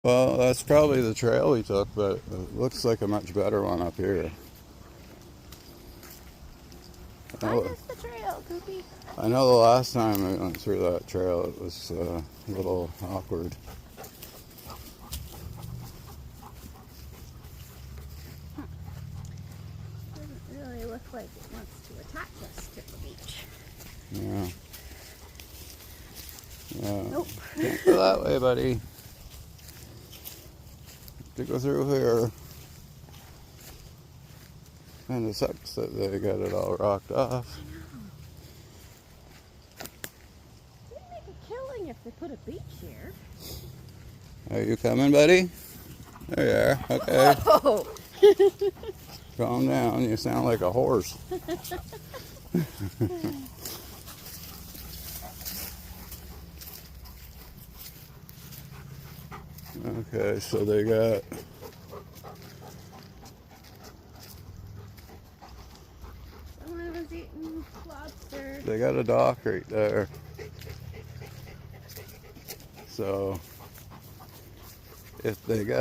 Well, that's probably the trail we took, but it looks like a much better one up here. I missed the trail, Coopy. I know the last time we went through that trail, it was a little awkward. Doesn't really look like it wants to attach us to the beach. Yeah. Nope. Can't go that way, buddy. To go through here. And it sucks that they got it all rocked off. They'd make a killing if they put a beach here. Are you coming, buddy? There you are. Okay. Whoa! Calm down. You sound like a horse. Okay, so they got... Someone was eating lobster. They got a dock right there. So, if they got